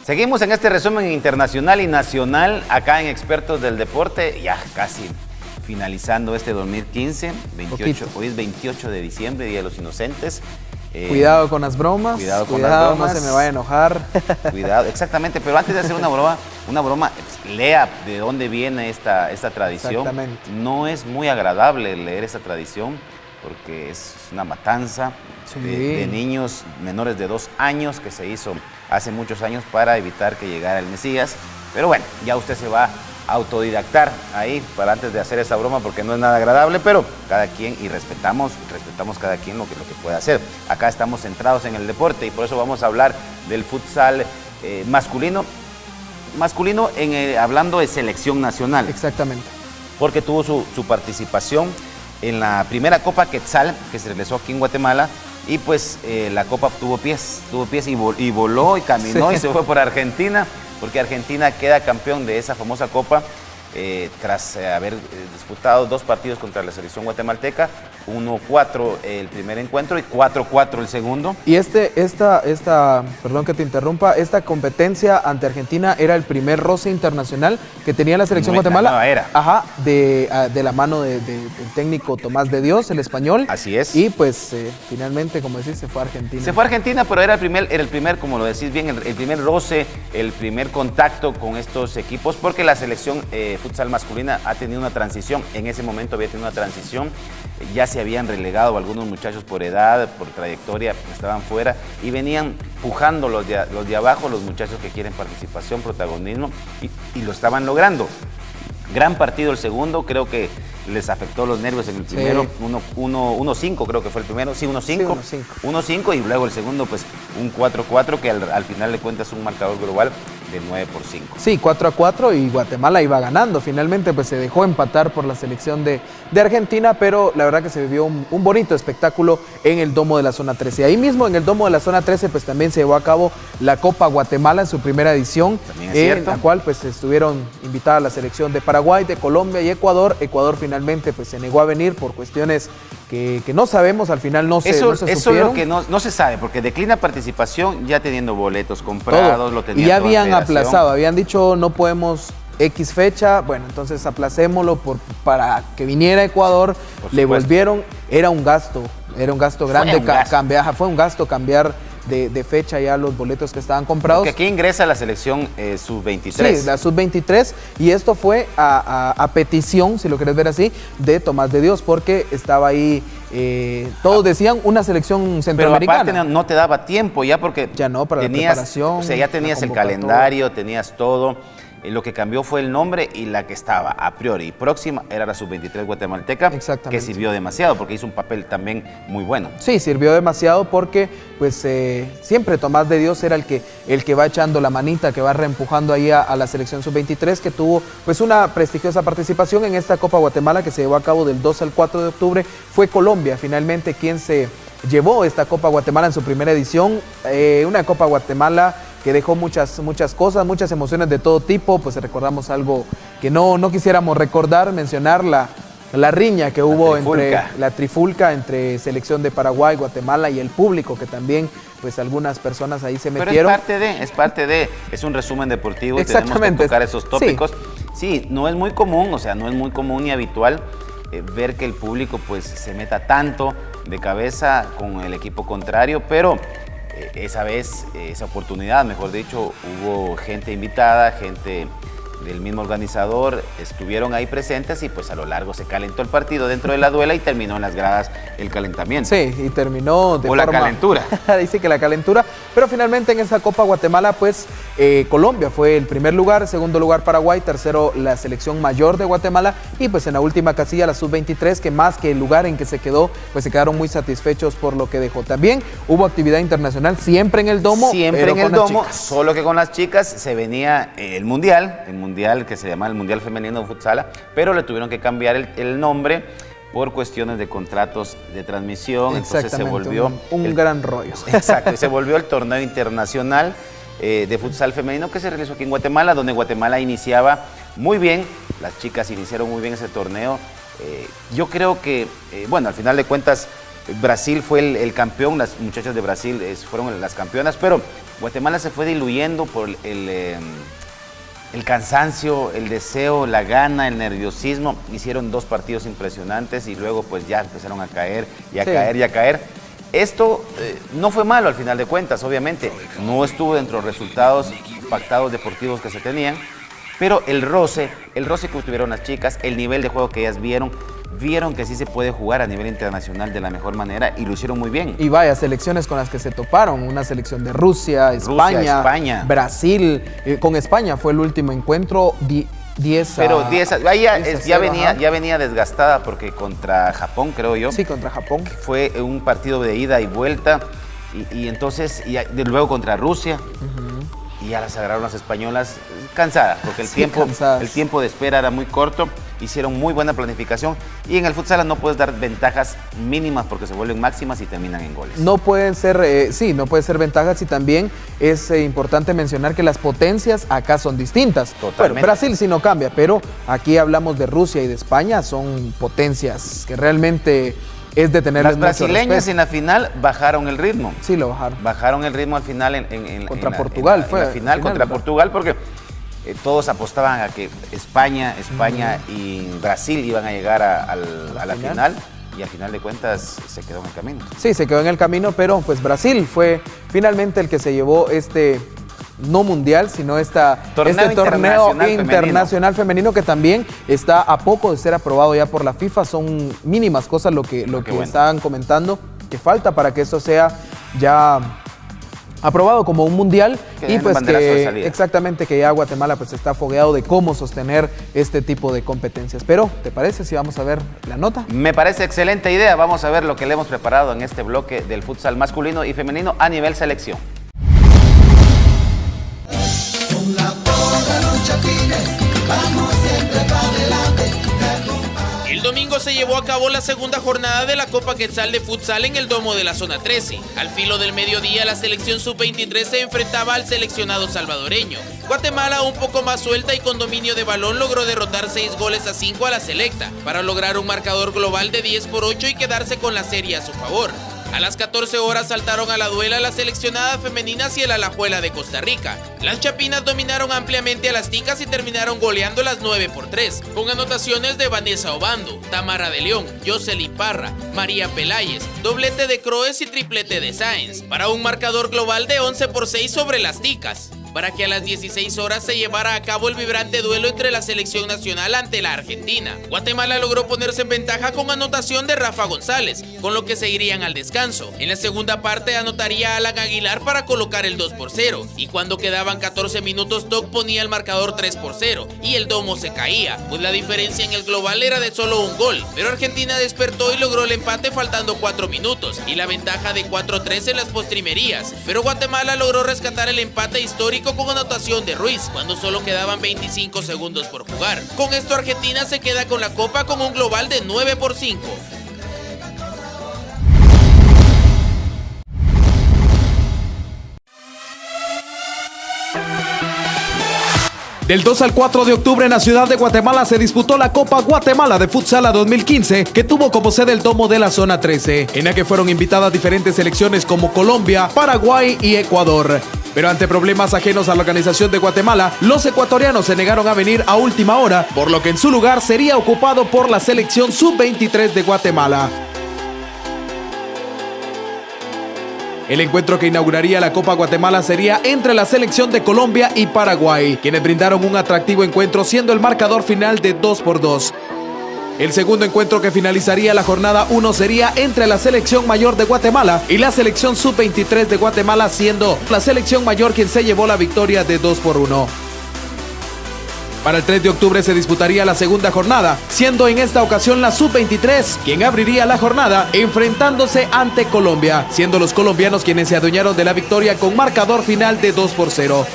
Seguimos en este resumen internacional y nacional acá en Expertos del Deporte, ya casi finalizando este 2015, hoy es 28 de diciembre, Día de los Inocentes. Cuidado con las bromas, cuidado, no se me vaya a enojar. Cuidado, exactamente, pero antes de hacer una broma, lea de dónde viene esta tradición. Exactamente. No es muy agradable leer esta tradición porque es una matanza de niños menores de 2 años que se hizo hace muchos años para evitar que llegara el Mesías. Pero bueno, ya usted se va a autodidactar ahí para antes de hacer esa broma porque no es nada agradable, pero cada quien, y respetamos cada quien lo que pueda hacer. Acá estamos centrados en el deporte y por eso vamos a hablar del futsal masculino. Hablando de selección nacional. Exactamente. Porque tuvo su participación en la primera Copa Quetzal que se realizó aquí en Guatemala y pues la Copa tuvo pies y voló y caminó y se fue por Argentina, porque Argentina queda campeón de esa famosa Copa tras haber disputado 2 partidos contra la selección guatemalteca, 1-4 el primer encuentro y 4-4 el segundo. Y perdón que te interrumpa, esta competencia ante Argentina era el primer roce internacional que tenía la selección Guatemala. Nueva era. Ajá, de la mano del técnico Tomás de Dios, el español. Así es. Y pues finalmente, como decís, se fue a Argentina. Se fue a Argentina, pero era el primer, como lo decís bien, el primer roce, el primer contacto con estos equipos, porque la selección futsal masculina ha tenido una transición. En ese momento había tenido una transición. Ya se habían relegado algunos muchachos por edad, por trayectoria, estaban fuera y venían pujando los de abajo, los muchachos que quieren participación, protagonismo, y lo estaban logrando. Gran partido el segundo, creo que les afectó los nervios en el primero, 1-5 creo que fue el primero, sí, 1-5, 1-5 y luego el segundo pues un 4-4 que al final de cuentas es un marcador global de 9-5. Sí, 4-4 y Guatemala iba ganando, finalmente pues se dejó empatar por la selección de Argentina, pero la verdad que se vivió un bonito espectáculo en el domo de la zona 13. Ahí mismo en el domo de la zona 13 pues también se llevó a cabo la Copa Guatemala en su primera edición, en la cual pues estuvieron invitadas la selección de Paraguay, de Colombia y Ecuador. Ecuador finalmente pues se negó a venir por cuestiones que no sabemos, al final no se supieron. Eso es lo que no se sabe, porque declina participación ya teniendo boletos comprados, lo tenían. Y ya habían aplazado, habían dicho no podemos X fecha, bueno, entonces aplacémoslo para que viniera Ecuador, le volvieron, era un gasto grande, fue un gasto cambiar de fecha ya los boletos que estaban comprados. Porque aquí ingresa la selección sub-23. Sí, la sub-23, y esto fue a petición, si lo querés ver así, de Tomás de Dios, porque estaba ahí, todos decían una selección centroamericana. Pero aparte no te daba tiempo ya porque ya no, para tenías, la preparación. O sea, ya tenías el calendario, tenías todo. Lo que cambió fue el nombre y la que estaba a priori próxima era la sub-23 guatemalteca, que sirvió demasiado porque hizo un papel también muy bueno. Sí, sirvió demasiado porque pues siempre Tomás de Dios era el que va echando la manita, que va reempujando ahí a la selección sub-23, que tuvo pues una prestigiosa participación en esta Copa Guatemala que se llevó a cabo del 2 al 4 de octubre. Fue Colombia finalmente quien se llevó esta Copa Guatemala en su primera edición, una Copa Guatemala que dejó muchas cosas, muchas emociones de todo tipo. Pues recordamos algo que no quisiéramos mencionar la riña que hubo entre la trifulca entre selección de Paraguay, Guatemala y el público, que también pues algunas personas ahí se metieron. Pero es un resumen deportivo y tenemos que tocar esos tópicos. Sí, no es muy común, no es muy común ni habitual ver que el público pues se meta tanto de cabeza con el equipo contrario, pero esa vez, esa oportunidad, mejor dicho, hubo gente invitada, gente del mismo organizador, estuvieron ahí presentes y pues a lo largo se calentó el partido dentro de la duela y terminó en las gradas el calentamiento. Sí, y terminó de forma... la calentura. Dice que la calentura, pero finalmente en esa Copa Guatemala pues Colombia fue el primer lugar, segundo lugar Paraguay, tercero la selección mayor de Guatemala y pues en la última casilla la sub-23, que más que el lugar en que se quedó, pues se quedaron muy satisfechos por lo que dejó. También hubo actividad internacional siempre en el domo. Siempre en el domo, solo que con las chicas se venía el mundial que se llama el Mundial Femenino de Futsal, pero le tuvieron que cambiar el nombre por cuestiones de contratos de transmisión. Entonces se volvió un gran rollo. Exacto, y se volvió el torneo internacional de futsal femenino que se realizó aquí en Guatemala, donde Guatemala iniciaba muy bien, las chicas iniciaron muy bien ese torneo. Yo creo que, bueno, al final de cuentas Brasil fue el campeón, las muchachas de Brasil fueron las campeonas, pero Guatemala se fue diluyendo por el cansancio, el deseo, la gana, el nerviosismo. Hicieron 2 partidos impresionantes y luego pues ya empezaron a caer y a caer y a caer. Esto no fue malo al final de cuentas, obviamente. No estuvo dentro de los resultados pactados deportivos que se tenían, pero el roce que tuvieron las chicas, el nivel de juego que ellas vieron que sí se puede jugar a nivel internacional de la mejor manera y lo hicieron muy bien. Y vaya, selecciones con las que se toparon, una selección de Rusia, España. Brasil, con España fue el último encuentro, 10 Pero 10 ya venía desgastada porque contra Japón, creo yo. Sí, contra Japón. Fue un partido de ida y vuelta y entonces luego contra Rusia. Y ya las agarraron las españolas cansadas, porque el tiempo de espera era muy corto. Hicieron muy buena planificación y en el futsal no puedes dar ventajas mínimas porque se vuelven máximas y terminan en goles. No pueden ser, no pueden ser ventajas y también es importante mencionar que las potencias acá son distintas. Totalmente. Bueno, Brasil sí no cambia, pero aquí hablamos de Rusia y de España, son potencias que realmente es de tener. Las brasileñas en la final bajaron el ritmo. Sí, lo bajaron. Bajaron el ritmo al final contra Portugal. En la final contra Portugal porque todos apostaban a que España y Brasil iban a llegar a la final y al final de cuentas se quedó en el camino. Sí, se quedó en el camino, pero pues Brasil fue finalmente el que se llevó no mundial, sino este torneo internacional femenino que también está a poco de ser aprobado ya por la FIFA. Son mínimas cosas lo que bueno, estaban comentando, que falta para que esto sea ya aprobado como un mundial y pues exactamente que ya Guatemala pues está fogueado de cómo sostener este tipo de competencias. Pero, ¿te parece si vamos a ver la nota? Me parece excelente idea. Vamos a ver lo que le hemos preparado en este bloque del futsal masculino y femenino a nivel selección. El domingo se llevó a cabo la segunda jornada de la Copa Quetzal de Futsal en el domo de la Zona 13. Al filo del mediodía, la selección sub-23 se enfrentaba al seleccionado salvadoreño. Guatemala, un poco más suelta y con dominio de balón, logró derrotar 6-5 a la selecta, para lograr un marcador global de 10-8 y quedarse con la serie a su favor. A las 14 horas saltaron a la duela las seleccionadas femeninas y el Alajuela de Costa Rica. Las chapinas dominaron ampliamente a las ticas y terminaron goleando las 9-3, con anotaciones de Vanessa Obando, Tamara de León, Jocelyn Parra, María Peláez, doblete de Croes y triplete de Sáenz, para un marcador global de 11-6 sobre las ticas, para que a las 16 horas se llevara a cabo el vibrante duelo entre la selección nacional ante la Argentina. Guatemala logró ponerse en ventaja con anotación de Rafa González, con lo que se irían al descanso. En la segunda parte anotaría Alan Aguilar para colocar el 2-0, y cuando quedaban 14 minutos Doc ponía el marcador 3-0, y el domo se caía, pues la diferencia en el global era de solo un gol, pero Argentina despertó y logró el empate faltando 4 minutos, y la ventaja de 4-3 en las postrimerías, pero Guatemala logró rescatar el empate histórico con anotación de Ruiz, cuando solo quedaban 25 segundos por jugar. Con esto Argentina se queda con la copa con un global de 9-5. Del 2 al 4 de octubre en la ciudad de Guatemala se disputó la Copa Guatemala de Futsal 2015, que tuvo como sede el domo de la Zona 13, en la que fueron invitadas diferentes selecciones como Colombia, Paraguay y Ecuador. Pero ante problemas ajenos a la organización de Guatemala, los ecuatorianos se negaron a venir a última hora, por lo que en su lugar sería ocupado por la selección sub-23 de Guatemala. El encuentro que inauguraría la Copa Guatemala sería entre la selección de Colombia y Paraguay, quienes brindaron un atractivo encuentro siendo el marcador final de 2-2. El segundo encuentro que finalizaría la jornada 1 sería entre la selección mayor de Guatemala y la selección sub-23 de Guatemala, siendo la selección mayor quien se llevó la victoria de 2-1. Para el 3 de octubre se disputaría la segunda jornada, siendo en esta ocasión la sub-23 quien abriría la jornada enfrentándose ante Colombia, siendo los colombianos quienes se adueñaron de la victoria con marcador final de 2-0.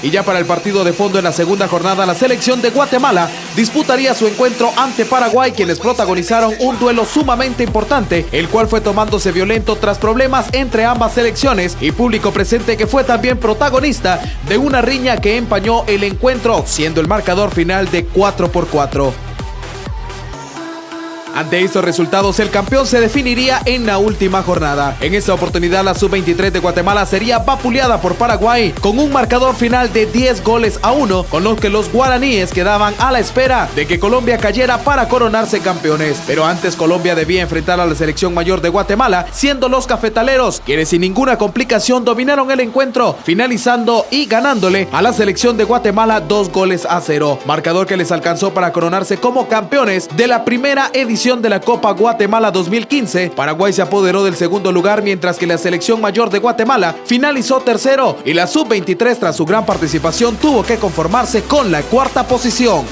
Y ya para el partido de fondo en la segunda jornada, la selección de Guatemala disputaría su encuentro ante Paraguay, quienes protagonizaron un duelo sumamente importante, el cual fue tomándose violento tras problemas entre ambas selecciones y público presente que fue también protagonista de una riña que empañó el encuentro, siendo el marcador final de 4-4. Ante estos resultados, el campeón se definiría en la última jornada. En esta oportunidad, la sub-23 de Guatemala sería vapuleada por Paraguay con un marcador final de 10-1, con lo que los guaraníes quedaban a la espera de que Colombia cayera para coronarse campeones. Pero antes, Colombia debía enfrentar a la selección mayor de Guatemala, siendo los cafetaleros quienes sin ninguna complicación dominaron el encuentro, finalizando y ganándole a la selección de Guatemala 2-0, marcador que les alcanzó para coronarse como campeones de la primera edición de la Copa Guatemala 2015. Paraguay se apoderó del segundo lugar, mientras que la selección mayor de Guatemala finalizó tercero, y la sub-23, tras su gran participación, tuvo que conformarse con la cuarta posición.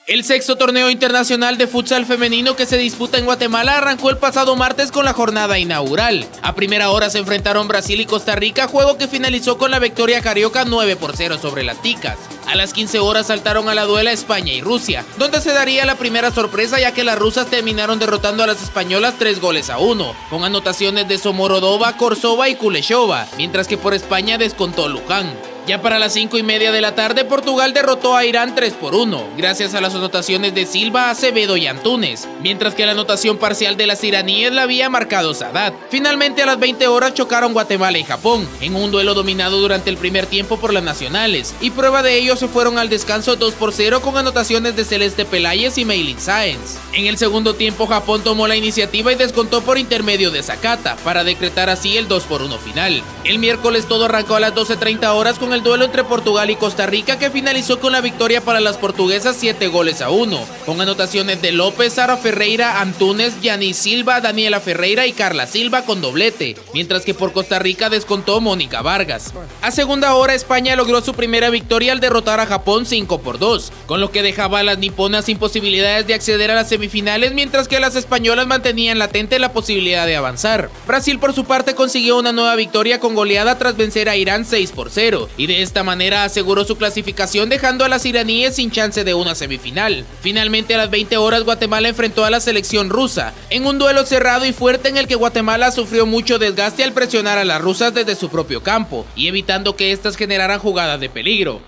El sexto torneo internacional de futsal femenino que se disputa en Guatemala arrancó el pasado martes con la jornada inaugural. A primera hora se enfrentaron Brasil y Costa Rica, juego que finalizó con la victoria carioca 9-0 sobre las ticas. A las 15 horas saltaron a la duela España y Rusia, donde se daría la primera sorpresa, ya que las rusas terminaron derrotando a las españolas 3-1, con anotaciones de Somorodova, Korsova y Kuleshova, mientras que por España descontó Luján. Ya para las 5:30 de la tarde, Portugal derrotó a Irán 3-1, gracias a las anotaciones de Silva, Acevedo y Antunes, mientras que la anotación parcial de las iraníes la había marcado Sadat. Finalmente, a las 20 horas chocaron Guatemala y Japón, en un duelo dominado durante el primer tiempo por las nacionales, y prueba de ello se fueron al descanso 2-0 con anotaciones de Celeste Peláez y Meilin Sáenz. En el segundo tiempo, Japón tomó la iniciativa y descontó por intermedio de Sakata, para decretar así el 2-1 final. El miércoles todo arrancó a las 12:30 horas con el duelo entre Portugal y Costa Rica, que finalizó con la victoria para las portuguesas 7-1, con anotaciones de López, Sara Ferreira, Antunes, Yanis Silva, Daniela Ferreira y Carla Silva con doblete, mientras que por Costa Rica descontó Mónica Vargas. A segunda hora, España logró su primera victoria al derrotar a Japón 5-2, con lo que dejaba a las niponas sin posibilidades de acceder a las semifinales, mientras que las españolas mantenían latente la posibilidad de avanzar. Brasil, por su parte, consiguió una nueva victoria con goleada tras vencer a Irán 6-0, y de esta manera aseguró su clasificación, dejando a las iraníes sin chance de una semifinal. Finalmente, a las 20 horas, Guatemala enfrentó a la selección rusa, en un duelo cerrado y fuerte en el que Guatemala sufrió mucho desgaste al presionar a las rusas desde su propio campo, y evitando que éstas generaran jugadas de peligro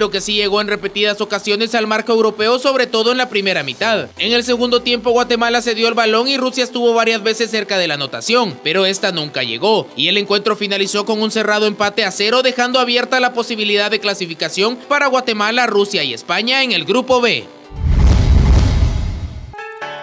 que sí llegó en repetidas ocasiones al marco europeo, sobre todo en la primera mitad. En el segundo tiempo, Guatemala cedió el balón y Rusia estuvo varias veces cerca de la anotación, pero esta nunca llegó, y el encuentro finalizó con un cerrado empate a 0, dejando abierta la posibilidad de clasificación para Guatemala, Rusia y España en el grupo B.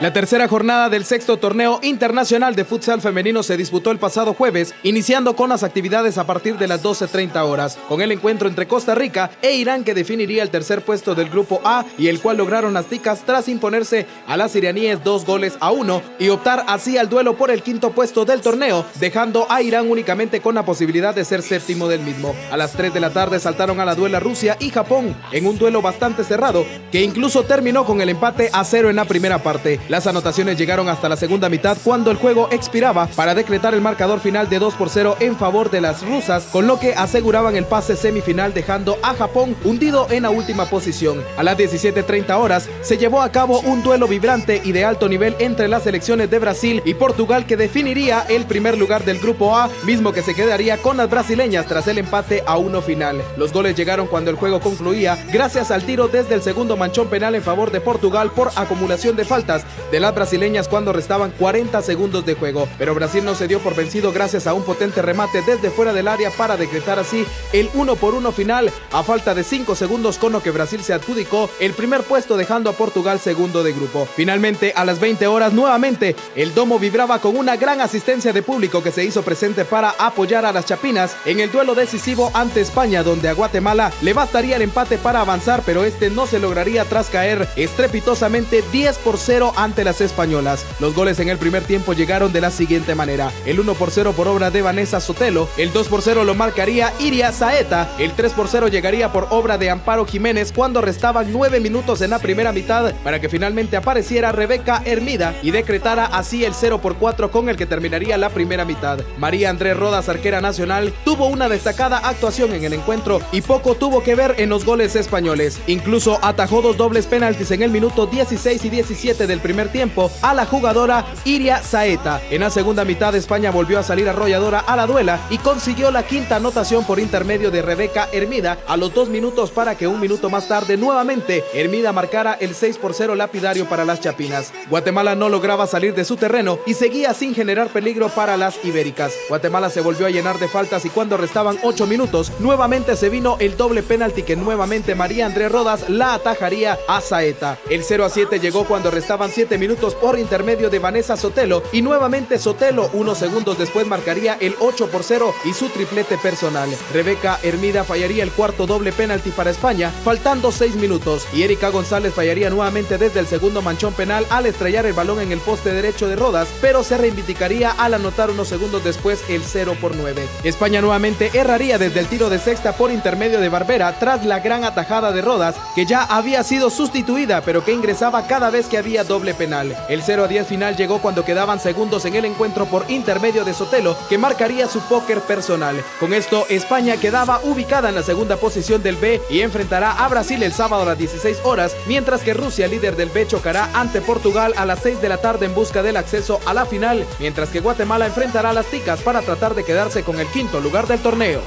La tercera jornada del sexto torneo internacional de futsal femenino se disputó el pasado jueves, iniciando con las actividades a partir de las 12:30 horas, con el encuentro entre Costa Rica e Irán, que definiría el tercer puesto del grupo A, y el cual lograron las ticas tras imponerse a las iraníes 2-1 y optar así al duelo por el quinto puesto del torneo, dejando a Irán únicamente con la posibilidad de ser séptimo del mismo. A las 3 de la tarde saltaron a la duela Rusia y Japón, en un duelo bastante cerrado, que incluso terminó con el empate a 0 en la primera parte. Las anotaciones llegaron hasta la segunda mitad, cuando el juego expiraba, para decretar el marcador final de 2-0 en favor de las rusas, con lo que aseguraban el pase semifinal, dejando a Japón hundido en la última posición. A las 17:30 horas se llevó a cabo un duelo vibrante y de alto nivel entre las selecciones de Brasil y Portugal, que definiría el primer lugar del grupo A, mismo que se quedaría con las brasileñas tras el empate a 1 final. Los goles llegaron cuando el juego concluía, gracias al tiro desde el segundo manchón penal en favor de Portugal por acumulación de faltas de las brasileñas cuando restaban 40 segundos de juego, pero Brasil no se dio por vencido gracias a un potente remate desde fuera del área para decretar así el 1-1 final a falta de 5 segundos, con lo que Brasil se adjudicó el primer puesto, dejando a Portugal segundo de grupo. Finalmente, a las 20 horas nuevamente el domo vibraba con una gran asistencia de público que se hizo presente para apoyar a las chapinas en el duelo decisivo ante España, donde a Guatemala le bastaría el empate para avanzar, pero este no se lograría tras caer estrepitosamente 10-0 ante las españolas. Los goles en el primer tiempo llegaron de la siguiente manera: el 1-0 por obra de Vanessa Sotelo, el 2-0 lo marcaría Iria Saeta, el 3-0 llegaría por obra de Amparo Jiménez cuando restaban 9 minutos en la primera mitad, para que finalmente apareciera Rebeca Hermida y decretara así el 0-4 con el que terminaría la primera mitad. María Andrés Rodas, arquera nacional, tuvo una destacada actuación en el encuentro y poco tuvo que ver en los goles españoles. Incluso atajó 2 dobles penaltis en el minuto 16 y 17 del primer primer tiempo a la jugadora Iria Saeta. En la segunda mitad España volvió a salir arrolladora a la duela y consiguió la quinta anotación por intermedio de Rebeca Hermida a los 2 minutos para que un minuto más tarde nuevamente Hermida marcara el 6-0 lapidario para las chapinas. Guatemala no lograba salir de su terreno y seguía sin generar peligro para las ibéricas. Guatemala se volvió a llenar de faltas y cuando restaban 8 minutos, nuevamente se vino el doble penalti que nuevamente María André Rodas la atajaría a Saeta. El 0-7 llegó cuando restaban 7 minutos por intermedio de Vanessa Sotelo y nuevamente Sotelo unos segundos después marcaría el 8-0 y su triplete personal. Rebeca Hermida fallaría el cuarto doble penalti para España, faltando 6 minutos, y Erika González fallaría nuevamente desde el segundo manchón penal al estrellar el balón en el poste derecho de Rodas, pero se reivindicaría al anotar unos segundos después el 0-9. España nuevamente erraría desde el tiro de sexta por intermedio de Barbera tras la gran atajada de Rodas, que ya había sido sustituida, pero que ingresaba cada vez que había doble penal. El 0-10 final llegó cuando quedaban segundos en el encuentro por intermedio de Sotelo, que marcaría su póker personal. Con esto, España quedaba ubicada en la segunda posición del B y enfrentará a Brasil el sábado a las 16 horas, mientras que Rusia, líder del B, chocará ante Portugal a las 6 de la tarde en busca del acceso a la final, mientras que Guatemala enfrentará a las Ticas para tratar de quedarse con el quinto lugar del torneo.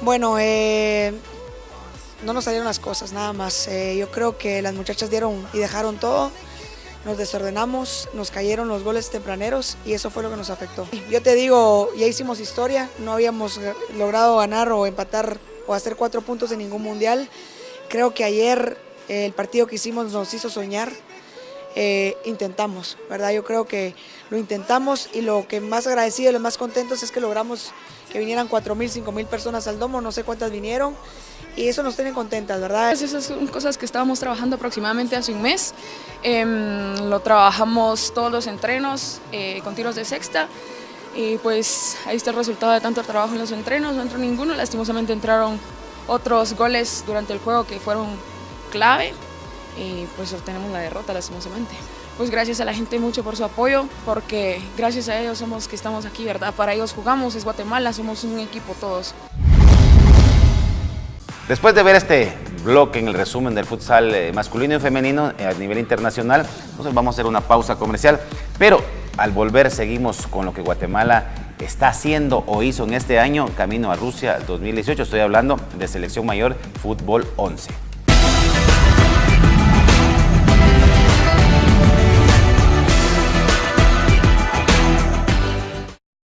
Bueno, no nos salieron las cosas, nada más. Yo creo que las muchachas dieron y dejaron todo. Nos desordenamos, nos cayeron los goles tempraneros y eso fue lo que nos afectó. Yo te digo, ya hicimos historia, no habíamos logrado ganar o empatar o hacer 4 puntos en ningún mundial. Creo que ayer el partido que hicimos nos hizo soñar. Intentamos, ¿verdad? Yo creo que lo intentamos y lo que más agradecido y lo más contentos es que logramos que vinieran 4.000, 5.000 personas al domo, no sé cuántas vinieron. Y eso nos tiene contentas, ¿verdad? Esas son cosas que estábamos trabajando aproximadamente hace un mes. Lo trabajamos todos los entrenos con tiros de sexta. Y pues ahí está el resultado de tanto trabajo en los entrenos. No entró ninguno, lastimosamente entraron otros goles durante el juego que fueron clave. Y pues obtenemos la derrota, lastimosamente. Pues gracias a la gente mucho por su apoyo, porque gracias a ellos somos que estamos aquí, ¿verdad? Para ellos jugamos, es Guatemala, somos un equipo todos. Después de ver este bloque en el resumen del futsal masculino y femenino a nivel internacional, entonces vamos a hacer una pausa comercial, pero al volver seguimos con lo que Guatemala está haciendo o hizo en este año camino a Rusia 2018. Estoy hablando de Selección Mayor Fútbol 11.